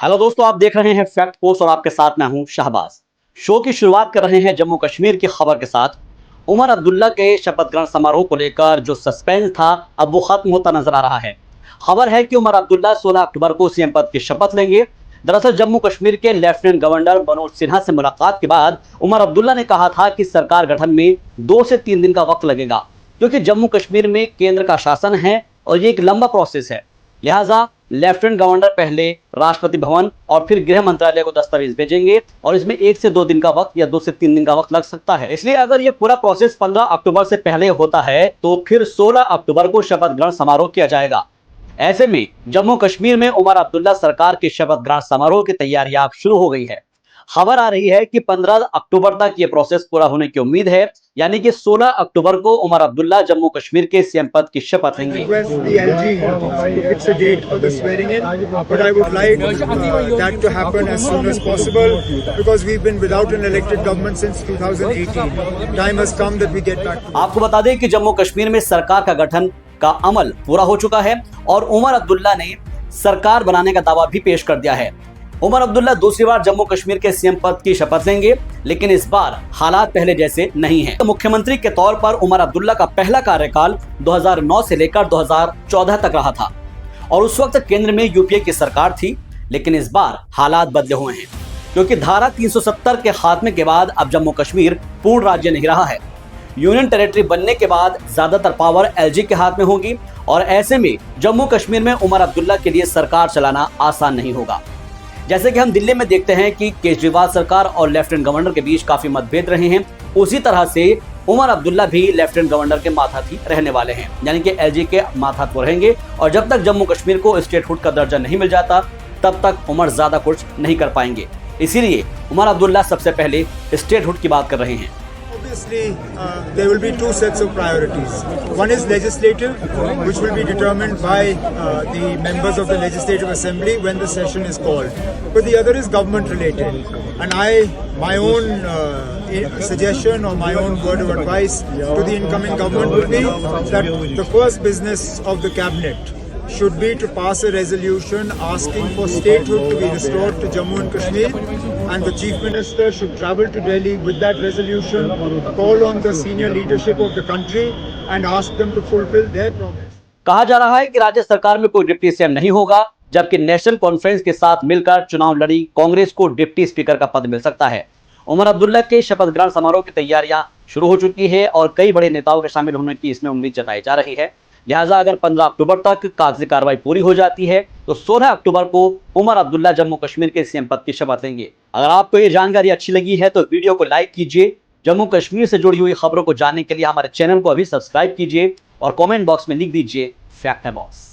Hello दोस्तों, आप देख रहे हैं फैक्ट पोस्ट और आपके साथ मैं हूं शाहबाज। शो की शुरुआत कर रहे हैं जम्मू कश्मीर की खबर के साथ। उमर अब्दुल्ला के शपथ ग्रहण समारोह को लेकर जो सस्पेंस था अब वो खत्म होता नजर आ रहा है। खबर है कि उमर अब्दुल्ला 16 अक्टूबर को सीएम पद की शपथ लेंगे। दरअसल जम्मू कश्मीर के लेफ्टिनेंट गवर्नर मनोज सिन्हा से मुलाकात के बाद उमर अब्दुल्ला ने कहा था कि सरकार गठन में 2 से 3 दिन का वक्त लगेगा, क्योंकि जम्मू कश्मीर में केंद्र का शासन है और ये एक लंबा प्रोसेस है। लिहाजा लेफ्टिनेंट गवर्नर पहले राष्ट्रपति भवन और फिर गृह मंत्रालय को दस्तावेज भेजेंगे और इसमें 1 से 2 दिन का वक्त या 2 से 3 दिन का वक्त लग सकता है। इसलिए अगर ये पूरा प्रोसेस 15 अक्टूबर से पहले होता है तो फिर 16 अक्टूबर को शपथ ग्रहण समारोह किया जाएगा। ऐसे में जम्मू कश्मीर में उमर अब्दुल्ला सरकार के शपथ ग्रहण समारोह की तैयारियां शुरू हो गई है। खबर आ रही है कि 15 अक्टूबर तक ये प्रोसेस पूरा होने की उम्मीद है, यानी कि 16 अक्टूबर को उमर अब्दुल्ला जम्मू कश्मीर के सीएम पद की शपथ लेंगे। आपको बता दें कि जम्मू कश्मीर में सरकार का गठन का अमल पूरा हो चुका है और उमर अब्दुल्ला ने सरकार बनाने का दावा भी पेश कर दिया है। उमर अब्दुल्ला दूसरी बार जम्मू कश्मीर के सीएम पद की शपथ लेंगे, लेकिन इस बार हालात पहले जैसे नहीं हैं। तो मुख्यमंत्री के तौर पर उमर अब्दुल्ला का पहला कार्यकाल 2009 से लेकर 2014 तक रहा था और उस वक्त केंद्र में यूपीए की सरकार थी। लेकिन इस बार हालात बदले हुए हैं, क्योंकि धारा 370 के खात्मे के बाद अब जम्मू कश्मीर पूर्ण राज्य नहीं रहा है। यूनियन टेरिटरी बनने के बाद ज्यादातर पावर एलजी के हाथ में होगी और ऐसे में जम्मू कश्मीर में उमर अब्दुल्ला के लिए सरकार चलाना आसान नहीं होगा। जैसे कि हम दिल्ली में देखते हैं कि केजरीवाल सरकार और लेफ्टिनेंट गवर्नर के बीच काफी मतभेद रहे हैं, उसी तरह से उमर अब्दुल्ला भी लेफ्टिनेंट गवर्नर के माथाती रहने वाले हैं, यानी कि एलजी के माथात रहेंगे। और जब तक जम्मू कश्मीर को स्टेटहुड का दर्जा नहीं मिल जाता तब तक उमर ज्यादा कुछ नहीं कर पाएंगे। इसीलिए उमर अब्दुल्ला सबसे पहले स्टेटहुड की बात कर रहे हैं। Obviously, there will be two sets of priorities. One is legislative, which will be determined by the members of the Legislative Assembly when the session is called. But the other is government related. And my own suggestion or my own word of advice to the incoming government would be that the first business of the cabinet should be to pass a resolution asking for statehood to be restored to Jammu and Kashmir, and the Chief Minister should travel to Delhi with that resolution, call on the senior leadership of the country and ask them to fulfill their promise. कहा जा रहा है कि राज्य सरकार में कोई deputy CM नहीं होगा, जबकि नेशनल कॉन्फ्रेंस के साथ मिलकर चुनाव लड़ी कांग्रेस को डिप्टी स्पीकर का पद मिल सकता है। उमर अब्दुल्ला के शपथ ग्रहण समारोह की तैयारियां शुरू हो चुकी है और कई बड़े नेताओं के शामिल होने की इसमें उम्मीद जताई जा रही है। लिहाजा अगर 15 अक्टूबर तक कागजी कार्रवाई पूरी हो जाती है तो 16 अक्टूबर को उमर अब्दुल्ला जम्मू कश्मीर के सीएम पद की शपथ लेंगे। अगर आपको ये जानकारी अच्छी लगी है तो वीडियो को लाइक कीजिए। जम्मू कश्मीर से जुड़ी हुई खबरों को जानने के लिए हमारे चैनल को अभी सब्सक्राइब कीजिए और कमेंट बॉक्स में लिख दीजिए फैक्ट है बॉस।